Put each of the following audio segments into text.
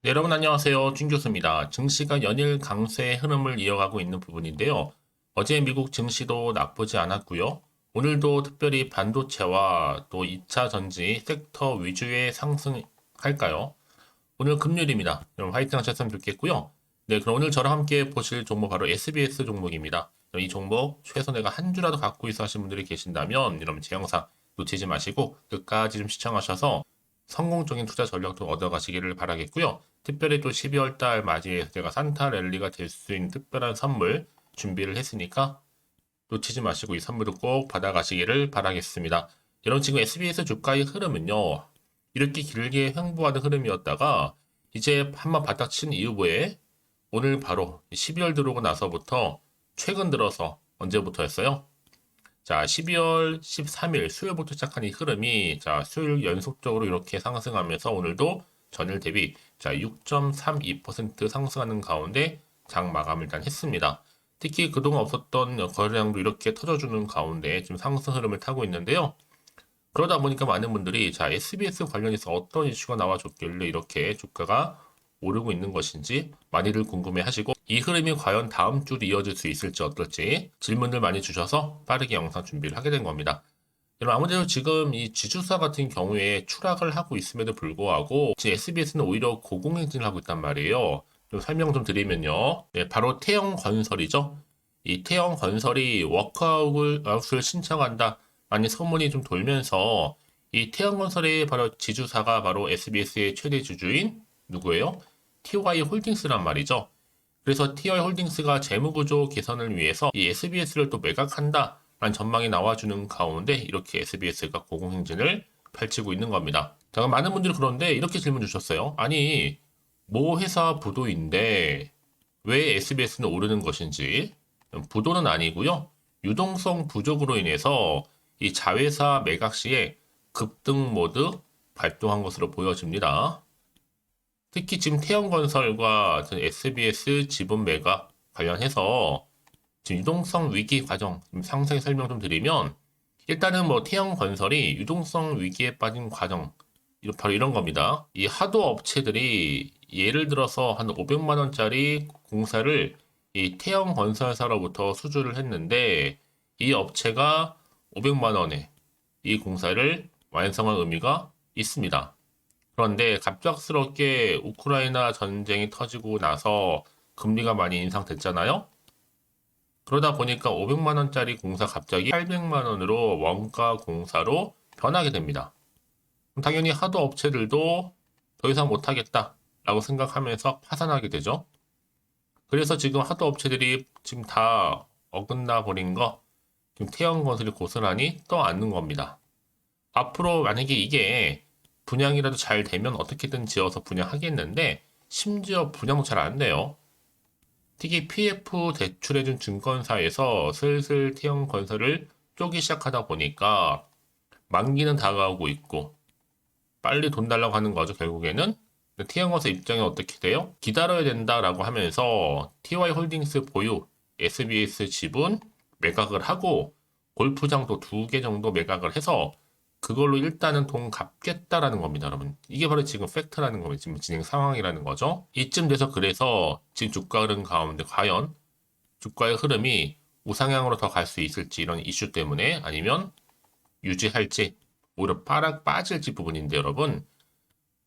네, 여러분 안녕하세요. 준 교수입니다. 증시가 연일 강세의 흐름을 이어가고 있는 부분인데요. 어제 미국 증시도 나쁘지 않았고요. 오늘도 특별히 반도체와 또 2차 전지 섹터 위주의 상승할까요? 오늘 금요일입니다. 여러분 화이팅 하셨으면 좋겠고요. 네, 그럼 오늘 저랑 함께 보실 종목 바로 SBS 종목입니다. 이 종목 최소 내가 한 주라도 갖고 있어 하신 분들이 계신다면 여러분 제 영상 놓치지 마시고 끝까지 좀 시청하셔서 성공적인 투자 전략도 얻어가시기를 바라겠고요. 특별히 또 12월 달 맞이해서 제가 산타 랠리가 될 수 있는 특별한 선물 준비를 했으니까 놓치지 마시고 이 선물도 꼭 받아가시기를 바라겠습니다. 여러분 지금 SBS 주가의 흐름은요. 이렇게 길게 횡보하는 흐름이었다가 이제 한번 바닥 친 이후에 오늘 바로 12월 들어오고 나서부터 최근 들어서 언제부터였어요? 자, 12월 13일 수요일부터 시작한 이 흐름이 자, 수요일 연속적으로 이렇게 상승하면서 오늘도 전일 대비 자, 6.32% 상승하는 가운데 장 마감을 일단 했습니다. 특히 그동안 없었던 거래량도 이렇게 터져주는 가운데 지금 상승 흐름을 타고 있는데요. 그러다 보니까 많은 분들이 자, SBS 관련해서 어떤 이슈가 나와줬길래 이렇게 주가가 오르고 있는 것인지 많이들 궁금해 하시고 이 흐름이 과연 다음 주로 이어질 수 있을지 어떨지 질문들 많이 주셔서 빠르게 영상 준비를 하게 된 겁니다. 여러분 아무래도 지금 이 지주사 같은 경우에 추락을 하고 있음에도 불구하고 지금 SBS는 오히려 고공행진을 하고 있단 말이에요. 좀 설명 좀 드리면요. 네, 바로 태영건설이죠. 이 태영건설이 워크아웃을 신청한다. 많이 소문이 좀 돌면서 이 태영건설의 바로 지주사가 바로 SBS의 최대 주주인 누구예요? TY 홀딩스란 말이죠. 그래서 TY 홀딩스가 재무구조 개선을 위해서 이 SBS를 또 매각한다 라는 전망이 나와주는 가운데 이렇게 SBS가 고공행진을 펼치고 있는 겁니다. 자, 많은 분들이 그런데 이렇게 질문 주셨어요. 아니, 모 회사 부도인데 왜 SBS는 오르는 것인지 부도는 아니고요. 유동성 부족으로 인해서 이 자회사 매각 시에 급등 모드 발동한 것으로 보여집니다. 특히 지금 태영건설과 SBS 지분 매각 관련해서 지금 유동성 위기 과정 상세히 설명 좀 드리면 일단은 뭐 태영건설이 유동성 위기에 빠진 과정 바로 이런 겁니다. 이 하도 업체들이 예를 들어서 한 500만 원짜리 공사를 이 태영건설사로부터 수주를 했는데 이 업체가 500만 원에 이 공사를 완성한 의미가 있습니다. 그런데 갑작스럽게 우크라이나 전쟁이 터지고 나서 금리가 많이 인상됐잖아요. 그러다 보니까 500만 원짜리 공사 갑자기 800만 원으로 원가 공사로 변하게 됩니다. 당연히 하도 업체들도 더 이상 못하겠다라고 생각하면서 파산하게 되죠. 그래서 지금 하도 업체들이 지금 다 어긋나 버린 거 지금 태영건설이 고스란히 떠안는 겁니다. 앞으로 만약에 이게 분양이라도 잘 되면 어떻게든 지어서 분양하겠는데 심지어 분양도 잘 안 돼요. 특히 PF 대출해준 증권사에서 슬슬 태형건설을 쪼기 시작하다 보니까 만기는 다가오고 있고 빨리 돈 달라고 하는 거죠 결국에는. 태형건설 입장에 어떻게 돼요? 기다려야 된다라고 하면서 TY 홀딩스 보유 SBS 지분 매각을 하고 골프장도 2개 정도 매각을 해서 그걸로 일단은 돈 갚겠다라는 겁니다, 여러분. 이게 바로 지금 팩트라는 겁니다. 지금 진행 상황이라는 거죠. 이쯤 돼서 그래서 지금 주가 흐름 가운데 과연 주가의 흐름이 우상향으로 더 갈 수 있을지 이런 이슈 때문에 아니면 유지할지 오히려 빠질지 부분인데 여러분.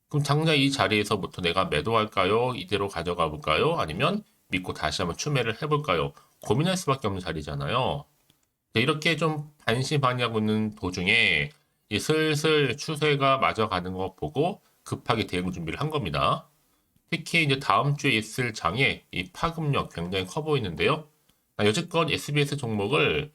그럼 당장 이 자리에서부터 내가 매도할까요? 이대로 가져가 볼까요? 아니면 믿고 다시 한번 추매를 해볼까요? 고민할 수밖에 없는 자리잖아요. 이렇게 좀 반신반의하고 있는 도중에 이 슬슬 추세가 맞아가는 거 보고 급하게 대응 준비를 한 겁니다. 특히 이제 다음 주에 있을 장에 이 파급력 굉장히 커 보이는데요. 여지껏 SBS 종목을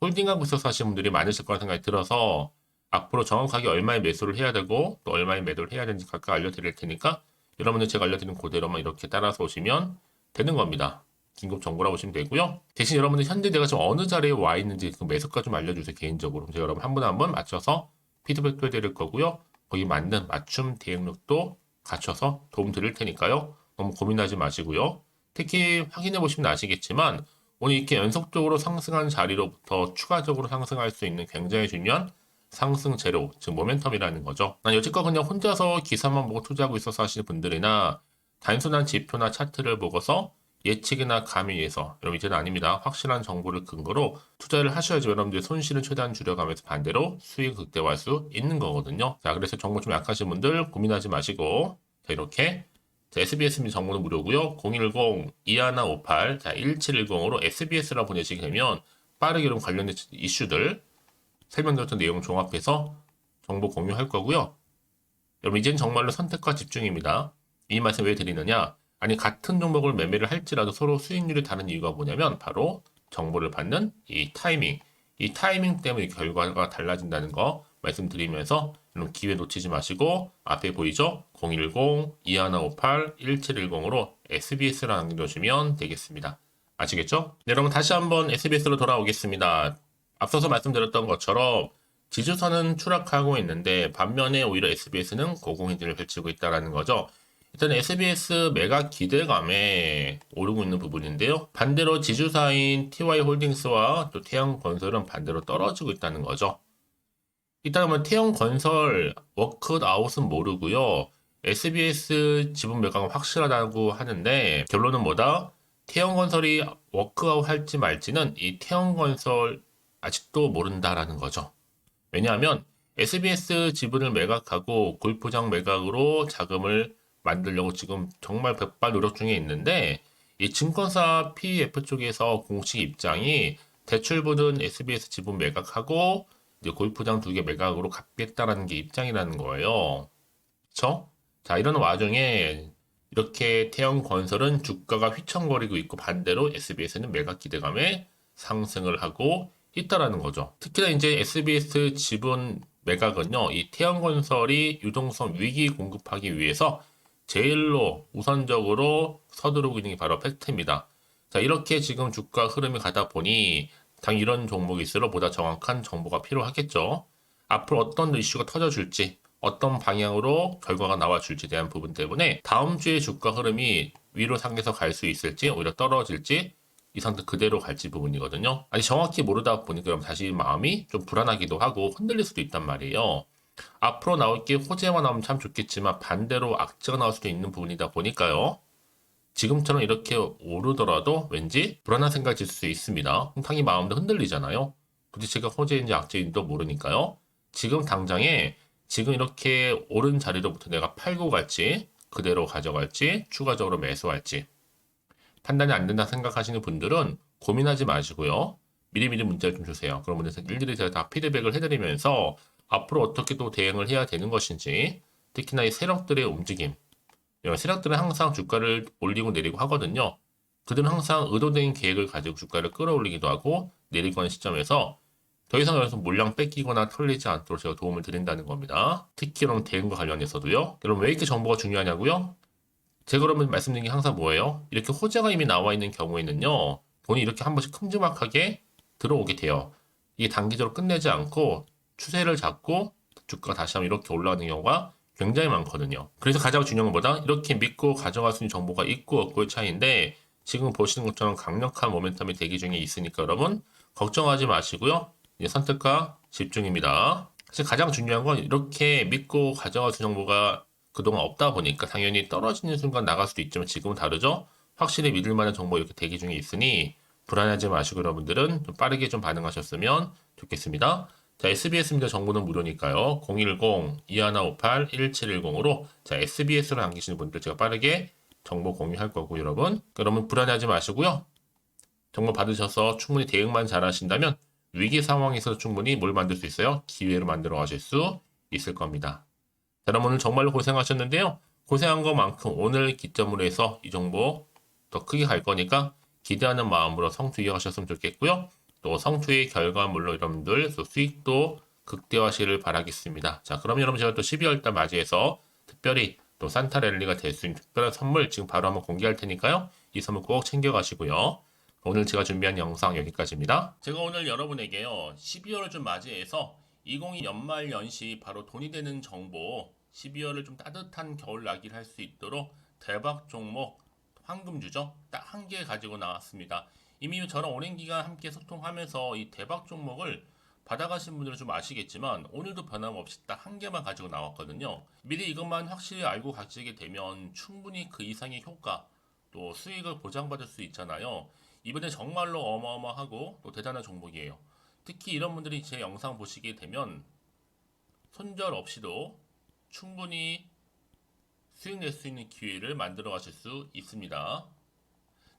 홀딩하고 있어서 하시는 분들이 많으실 거라 생각이 들어서 앞으로 정확하게 얼마에 매수를 해야 되고 또 얼마에 매도를 해야 되는지 각각 알려드릴 테니까 여러분들 제가 알려드린 그대로만 이렇게 따라서 오시면 되는 겁니다. 긴급 정보라고 보시면 되고요. 대신 여러분들 현재 내가 지금 어느 자리에 와 있는지 그 매수가 좀 알려주세요. 개인적으로. 제가 여러분 한 분 한 분 맞춰서 피드백도 해드릴 거고요. 거기 맞는 맞춤 대응력도 갖춰서 도움 드릴 테니까요. 너무 고민하지 마시고요. 특히 확인해 보시면 아시겠지만 오늘 이렇게 연속적으로 상승한 자리로부터 추가적으로 상승할 수 있는 굉장히 중요한 상승 재료, 즉 모멘텀이라는 거죠. 난 여지껏 그냥 혼자서 기사만 보고 투자하고 있어서 하시는 분들이나 단순한 지표나 차트를 보고서 예측이나 감에 의해서 여러분 이제는 아닙니다. 확실한 정보를 근거로 투자를 하셔야지 여러분들의 손실을 최대한 줄여가면서 반대로 수익을 극대화할 수 있는 거거든요. 자, 그래서 정보 좀 약하신 분들 고민하지 마시고 자, 이렇게 자, SBS 및 정보는 무료고요. 010-2158 자, 1710으로 SBS라 보내시게 되면 빠르게 이런 관련된 이슈들 설명드렸던 내용 종합해서 정보 공유할 거고요. 여러분 이제는 정말로 선택과 집중입니다. 이 말씀 왜 드리느냐? 아니 같은 종목을 매매를 할지라도 서로 수익률이 다른 이유가 뭐냐면 바로 정보를 받는 이 타이밍 때문에 결과가 달라진다는 거 말씀드리면서 여러분 기회 놓치지 마시고 앞에 보이죠? 010-2158-1710으로 SBS를 남겨주시면 되겠습니다. 아시겠죠? 네, 여러분 다시 한번 SBS로 돌아오겠습니다. 앞서서 말씀드렸던 것처럼 지주사는 추락하고 있는데 반면에 오히려 SBS는 고공행진을 펼치고 있다는 거죠. 일단 SBS 매각 기대감에 오르고 있는 부분인데요. 반대로 지주사인 TY홀딩스와 또 태영건설은 반대로 떨어지고 있다는 거죠. 일단은 태영건설 워크아웃은 모르고요. SBS 지분 매각은 확실하다고 하는데 결론은 뭐다? 태영건설이 워크아웃 할지 말지는 이 태영건설 아직도 모른다라는 거죠. 왜냐하면 SBS 지분을 매각하고 골프장 매각으로 자금을 만들려고 지금 정말 백발 노력 중에 있는데 이 증권사 PF 쪽에서 공식 입장이 대출분은 SBS 지분 매각하고 이제 골프장 2개 매각으로 갚겠다라는 게 입장이라는 거예요. 그렇죠? 자, 이런 와중에 이렇게 태영건설은 주가가 휘청거리고 있고 반대로 SBS는 매각 기대감에 상승을 하고 있다라는 거죠. 특히나 이제 SBS 지분 매각은요, 이 태영건설이 유동성 위기 공급하기 위해서 제일로 우선적으로 서두르고 있는 게 바로 팩트입니다. 자, 이렇게 지금 주가 흐름이 가다 보니 당 이런 종목일수록 보다 정확한 정보가 필요하겠죠. 앞으로 어떤 이슈가 터져줄지, 어떤 방향으로 결과가 나와줄지에 대한 부분 때문에 다음 주에 주가 흐름이 위로 상에서 갈 수 있을지 오히려 떨어질지 이 상태 그대로 갈지 부분이거든요. 아니 정확히 모르다 보니까 그럼 다시 마음이 좀 불안하기도 하고 흔들릴 수도 있단 말이에요. 앞으로 나올 게 호재만 나오면 참 좋겠지만 반대로 악재가 나올 수도 있는 부분이다 보니까요. 지금처럼 이렇게 오르더라도 왠지 불안한 생각이 들 수 있습니다. 상당히 마음도 흔들리잖아요. 부딪체가 호재인지 악재인지도 모르니까요. 지금 당장에 지금 이렇게 오른 자리로부터 내가 팔고 갈지 그대로 가져갈지 추가적으로 매수할지 판단이 안 된다 생각하시는 분들은 고민하지 마시고요. 미리미리 문자를 좀 주세요. 그러면 일일이 제가 다 피드백을 해드리면서 앞으로 어떻게 또 대응을 해야 되는 것인지 특히나 이 세력들의 움직임 세력들은 항상 주가를 올리고 내리고 하거든요. 그들은 항상 의도된 계획을 가지고 주가를 끌어올리기도 하고 내리고 하는 시점에서 더 이상 여기서 물량 뺏기거나 털리지 않도록 제가 도움을 드린다는 겁니다. 특히 그럼 대응과 관련해서도요. 여러분 왜 이렇게 정보가 중요하냐고요? 제가 그러면 말씀드린 게 항상 뭐예요? 이렇게 호재가 이미 나와 있는 경우에는요. 돈이 이렇게 한 번씩 큼지막하게 들어오게 돼요. 이게 단기적으로 끝내지 않고 추세를 잡고 주가가 다시 한번 이렇게 올라가는 경우가 굉장히 많거든요. 그래서 가장 중요한 것보다 이렇게 믿고 가져갈 수 있는 정보가 있고 없고의 차이인데 지금 보시는 것처럼 강력한 모멘텀이 대기 중에 있으니까 여러분 걱정하지 마시고요. 이제 선택과 집중입니다. 사실 가장 중요한 건 이렇게 믿고 가져갈 수 있는 정보가 그동안 없다 보니까 당연히 떨어지는 순간 나갈 수도 있지만 지금은 다르죠. 확실히 믿을 만한 정보 이렇게 대기 중에 있으니 불안하지 마시고 여러분들은 좀 빠르게 좀 반응하셨으면 좋겠습니다. 자, SBS입니다. 정보는 무료니까요. 010-2158-1710으로 자, SBS로 남기시는 분들 제가 빠르게 정보 공유할 거고 여러분. 여러분 불안해하지 마시고요. 정보 받으셔서 충분히 대응만 잘 하신다면 위기 상황에서 충분히 뭘 만들 수 있어요? 기회로 만들어 가실 수 있을 겁니다. 자, 여러분 오늘 정말로 고생하셨는데요. 고생한 것만큼 오늘 기점으로 해서 이 정보 더 크게 갈 거니까 기대하는 마음으로 성투 이어가셨으면 좋겠고요. 또 성투의 결과물로 여러분들 또 수익도 극대화하시를 바라겠습니다. 자, 그럼 여러분 제가 또 12월달 맞이해서 특별히 또 산타 랠리가 될 수 있는 특별한 선물 지금 바로 한번 공개할 테니까요. 이 선물 꼭 챙겨가시고요. 오늘 제가 준비한 영상 여기까지입니다. 제가 오늘 여러분에게요. 12월을 좀 맞이해서 2022 연말 연시 바로 돈이 되는 정보 12월을 좀 따뜻한 겨울 나기를 할 수 있도록 대박 종목 황금주죠. 딱 한 개 가지고 나왔습니다. 이미 저랑 오랜 기간 함께 소통하면서 이 대박 종목을 받아가신 분들은 좀 아시겠지만 오늘도 변함없이 딱 한 개만 가지고 나왔거든요. 미리 이것만 확실히 알고 가지게 되면 충분히 그 이상의 효과 또 수익을 보장받을 수 있잖아요. 이번에 정말로 어마어마하고 또 대단한 종목이에요. 특히 이런 분들이 제 영상 보시게 되면 손절 없이도 충분히 수익 낼 수 있는 기회를 만들어 가실 수 있습니다.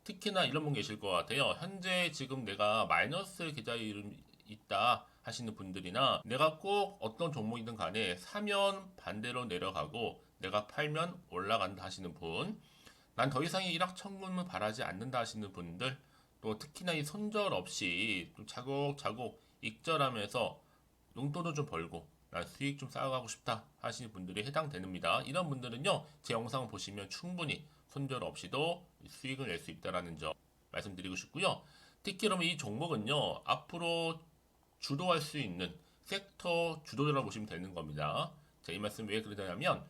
특히나 이런 분 계실 것 같아요. 현재 지금 내가 마이너스 계좌이 있다 하시는 분들이나 내가 꼭 어떤 종목이든 간에 사면 반대로 내려가고 내가 팔면 올라간다 하시는 분, 난 더 이상의 일확천금을 바라지 않는다 하시는 분들, 또 특히나 이 손절 없이 좀 차곡차곡 익절하면서 용돈도 좀 벌고 난 수익 좀 쌓아가고 싶다 하시는 분들이 해당됩니다. 이런 분들은요, 제 영상 보시면 충분히 손절 없이도 수익을 낼 수 있다는 점 말씀드리고 싶고요. 특히 그러면 이 종목은요, 앞으로 주도할 수 있는 섹터 주도자라고 보시면 되는 겁니다. 자, 이 말씀 왜 그러냐면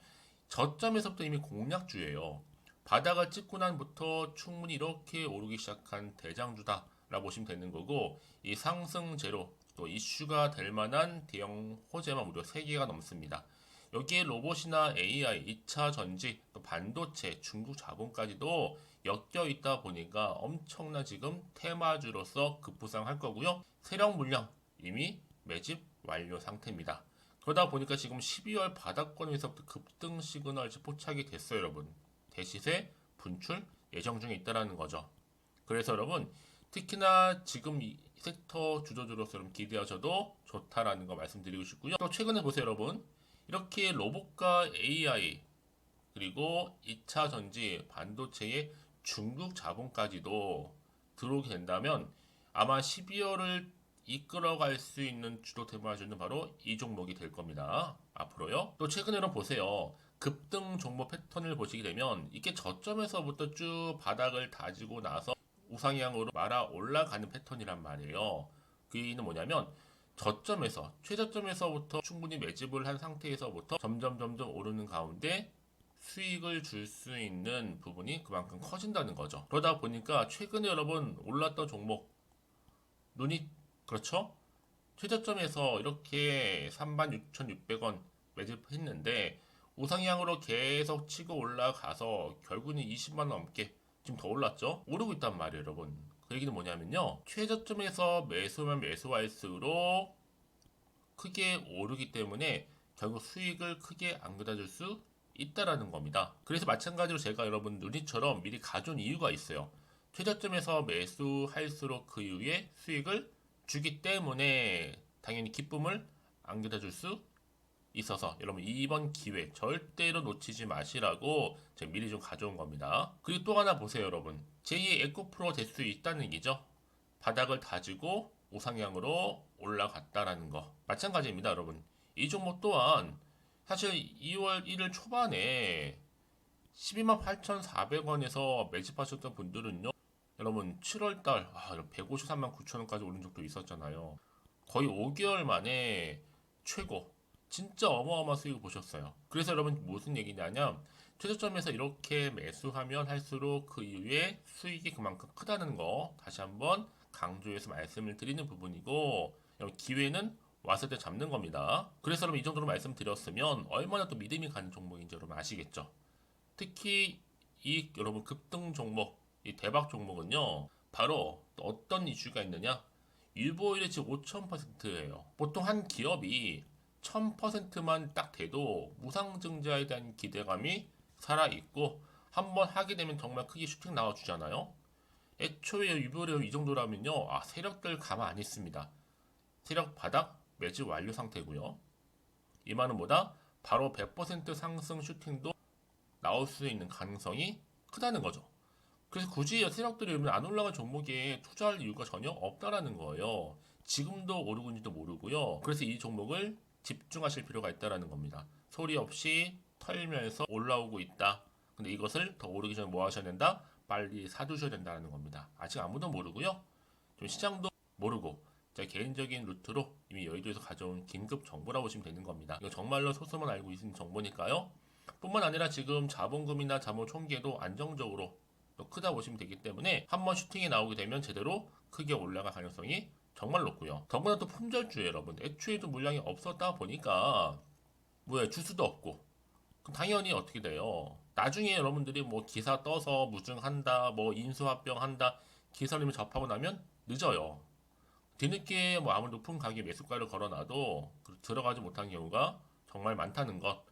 저점에서부터 이미 공략주예요. 바닥을 찍고 난부터 충분히 이렇게 오르기 시작한 대장주다라고 보시면 되는 거고, 이 상승제로 또 이슈가 될 만한 대형 호재만 무려 3개가 넘습니다. 여기에 로봇이나 AI, 2차 전지, 또 반도체, 중국 자본까지도 엮여 있다 보니까 엄청난 지금 테마주로서 급부상할 거고요. 세력 물량 이미 매집 완료 상태입니다. 그러다 보니까 지금 12월 바닥권에서부터 급등 시그널이 포착이 됐어요, 여러분. 대시세 분출 예정 중에 있다라는 거죠. 그래서 여러분, 특히나 지금 이 섹터 주도주로서 여러분 기대하셔도 좋다라는 거 말씀드리고 싶고요. 또 최근에 보세요, 여러분. 이렇게 로봇과 AI 그리고 2차 전지 반도체의 중국 자본까지도 들어오게 된다면 아마 12월을 이끌어갈 수 있는 주도 테마주는 바로 이 종목이 될 겁니다. 앞으로요. 또 최근에는 보세요. 급등 종목 패턴을 보시게 되면 이게 저점에서부터 쭉 바닥을 다지고 나서 우상향으로 말아 올라가는 패턴이란 말이에요. 그 얘기는 뭐냐면 저점에서 최저점에서부터 충분히 매집을 한 상태에서부터 점점 오르는 가운데 수익을 줄 수 있는 부분이 그만큼 커진다는 거죠. 그러다 보니까 최근에 여러분 올랐던 종목 눈이 그렇죠? 최저점에서 이렇게 36,600원 매집했는데 우상향으로 계속 치고 올라가서 결국은 20만 원 넘게 지금 더 올랐죠? 오르고 있단 말이에요, 여러분. 그 얘기는 뭐냐면요. 최저점에서 매수면 매수할수록 크게 오르기 때문에 결국 수익을 크게 안겨다 줄 수 있다라는 겁니다. 그래서 마찬가지로 제가 여러분 누리처럼 미리 가져온 이유가 있어요. 최저점에서 매수할수록 그 이후에 수익을 주기 때문에 당연히 기쁨을 안겨다 줄 수 있어서 여러분 이번 기회 절대로 놓치지 마시라고 제가 미리 좀 가져온 겁니다. 그리고 또 하나 보세요, 여러분. 제2의 에코프로 될 수 있다는 얘기죠. 바닥을 다지고 우상향으로 올라갔다라는 거 마찬가지입니다, 여러분. 이 종목 또한 사실 2월 1일 초반에 12만 8,400원에서 매집하셨던 분들은요, 여러분 7월달 153만 9천원까지 오른 적도 있었잖아요. 거의 5개월 만에 최고 진짜 어마어마한 수익을 보셨어요. 그래서 여러분 무슨 얘기냐면 최저점에서 이렇게 매수하면 할수록 그 이후에 수익이 그만큼 크다는 거 다시 한번 강조해서 말씀을 드리는 부분이고, 여러분 기회는 왔을 때 잡는 겁니다. 그래서 여러분 이 정도로 말씀드렸으면 얼마나 또 믿음이 가는 종목인지 여러분 아시겠죠? 특히 이 여러분 급등 종목, 이 대박 종목은요, 바로 어떤 이슈가 있느냐? 유보율이 지금 5000%예요. 보통 한 기업이 1000%만 딱 돼도 무상증자에 대한 기대감이 살아있고 한번 하게 되면 정말 크게 슈팅 나와주잖아요. 애초에 유보율이 이 정도라면요, 세력들 가만 안 있습니다. 세력 바닥 매집 완료 상태고요. 이 말은 뭐다? 바로 100% 상승 슈팅도 나올 수 있는 가능성이 크다는 거죠. 그래서 굳이 세력들이 안 올라간 종목에 투자할 이유가 전혀 없다라는 거예요. 지금도 오르고 있는지도 모르고요. 그래서 이 종목을 집중하실 필요가 있다라는 겁니다. 소리 없이 털면서 올라오고 있다. 근데 이것을 더 오르기 전에 뭐 하셔야 된다? 빨리 사두셔야 된다는 겁니다. 아직 아무도 모르고요. 좀 시장도 모르고 제 개인적인 루트로 이미 여의도에서 가져온 긴급 정보라고 보시면 되는 겁니다. 이거 정말로 소수만 알고 있는 정보니까요. 뿐만 아니라 지금 자본금이나 자본 총계도 안정적으로 또 크다 보시면 되기 때문에 한번 슈팅이 나오게 되면 제대로 크게 올라갈 가능성이 정말 높고요. 더구나 또 품절주에 여러분 애초에도 물량이 없었다 보니까 뭐야 주수도 없고 그럼 당연히 어떻게 돼요? 나중에 여러분들이 뭐 기사 떠서 무증한다, 뭐 인수합병한다 기사님을 접하고 나면 늦어요. 뒤늦게 뭐 아무리 높은 가격 매수가를 걸어놔도 들어가지 못한 경우가 정말 많다는 것.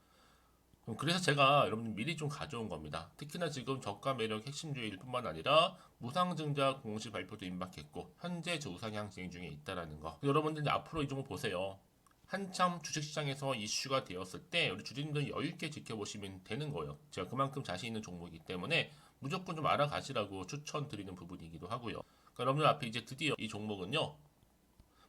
그래서 제가 여러분들 미리 좀 가져온 겁니다. 특히나 지금 저가 매력 핵심주일 뿐만 아니라 무상증자 공시 발표도 임박했고 현재 우상향 진행 중에 있다라는 거. 여러분들 이제 앞으로 이 종목 보세요. 한참 주식시장에서 이슈가 되었을 때 우리 주주님들 여유 있게 지켜보시면 되는 거예요. 제가 그만큼 자신 있는 종목이기 때문에 무조건 좀 알아가시라고 추천드리는 부분이기도 하고요. 그러니까 여러분들 앞에 이제 드디어 이 종목은요.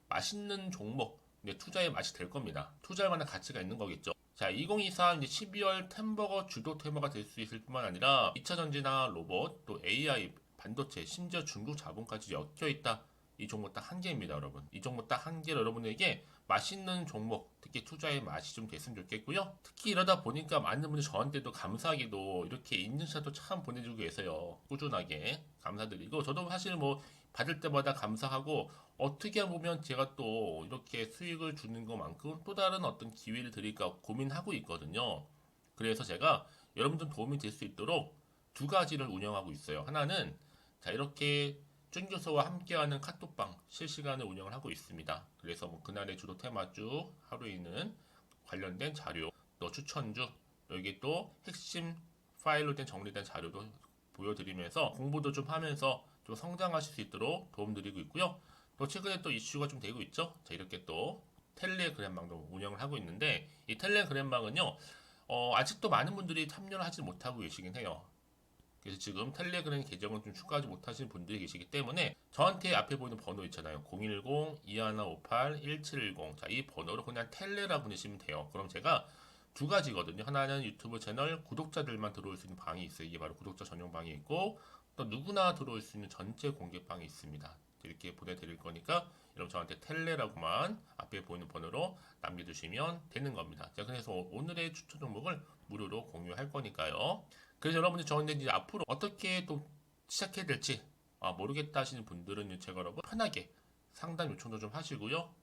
맛있는 종목, 투자의 맛이 될 겁니다. 투자할 만한 가치가 있는 거겠죠. 자, 2023 이제 12월 템버거 주도 테마가 될 수 있을 뿐만 아니라 2차 전지나 로봇, 또 AI, 반도체, 심지어 중국 자본까지 엮여 있다. 이 종목 딱 한 개입니다, 여러분. 이 종목 딱 한 개를 여러분에게 맛있는 종목, 특히 투자의 맛이 좀 됐으면 좋겠고요. 특히 이러다 보니까 많은 분들이 저한테도 감사하게도 이렇게 인증샷도 참 보내주고 계세요. 꾸준하게 감사드리고 저도 사실 뭐 받을 때마다 감사하고 어떻게 보면 제가 또 이렇게 수익을 주는 것만큼 또 다른 어떤 기회를 드릴까 고민하고 있거든요. 그래서 제가 여러분들 도움이 될 수 있도록 두 가지를 운영하고 있어요. 하나는 자 이렇게 쭌교수와 함께하는 카톡방 실시간을 운영을 하고 있습니다. 그래서 뭐 그날의 주도 테마주, 하루에 있는 관련된 자료, 또 추천주, 여기 또 핵심 파일로 된 정리된 자료도 보여드리면서 공부도 좀 하면서 좀 성장하실 수 있도록 도움드리고 있고요. 또 최근에 또 이슈가 좀 되고 있죠. 자 이렇게 또 텔레그램방도 운영을 하고 있는데 이 텔레그램방은요 아직도 많은 분들이 참여를 하지 못하고 계시긴 해요. 그래서 지금 텔레그램 계정을 좀 추가하지 못하시는 분들이 계시기 때문에 저한테 앞에 보이는 번호 있잖아요. 010-2158-1710. 자, 이 번호로 그냥 텔레라 보내시면 돼요. 그럼 제가 두 가지거든요. 하나는 유튜브 채널 구독자들만 들어올 수 있는 방이 있어요. 이게 바로 구독자 전용 방이 있고 또 누구나 들어올 수 있는 전체 공개 방이 있습니다. 이렇게 보내드릴 거니까 여러분 저한테 텔레라고만 앞에 보이는 번호로 남겨주시면 되는 겁니다. 자, 그래서 오늘의 추천 종목을 무료로 공유할 거니까요. 그래서 여러분들 저한테 이제 앞으로 어떻게 또 시작해야 될지 모르겠다 하시는 분들은 제가 여러분 편하게 상담 요청도 좀 하시고요.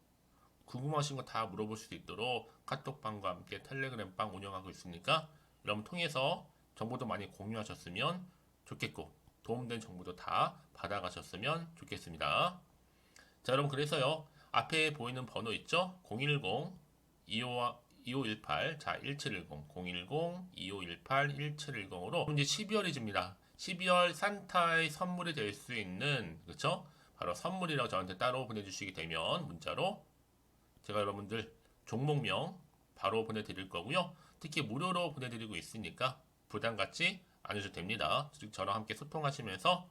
궁금하신 거 다 물어볼 수 있도록 카톡방과 함께 텔레그램방 운영하고 있으니까 여러분 통해서 정보도 많이 공유하셨으면 좋겠고 도움된 정보도 다 받아가셨으면 좋겠습니다. 자 여러분 그래서요 앞에 보이는 번호 있죠? 010-2518 자 1710 010-2518-1710으로 이제 12월이집니다. 12월 산타의 선물이 될 수 있는 그쵸? 바로 선물이라고 저한테 따로 보내주시게 되면 문자로 제가 여러분들 종목명 바로 보내드릴 거고요. 특히 무료로 보내드리고 있으니까 부담 갖지 않으셔도 됩니다. 즉 저랑 함께 소통하시면서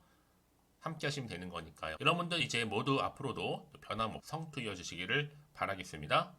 함께 하시면 되는 거니까요. 여러분들 이제 모두 앞으로도 변함없이 성투 이어주시기를 바라겠습니다.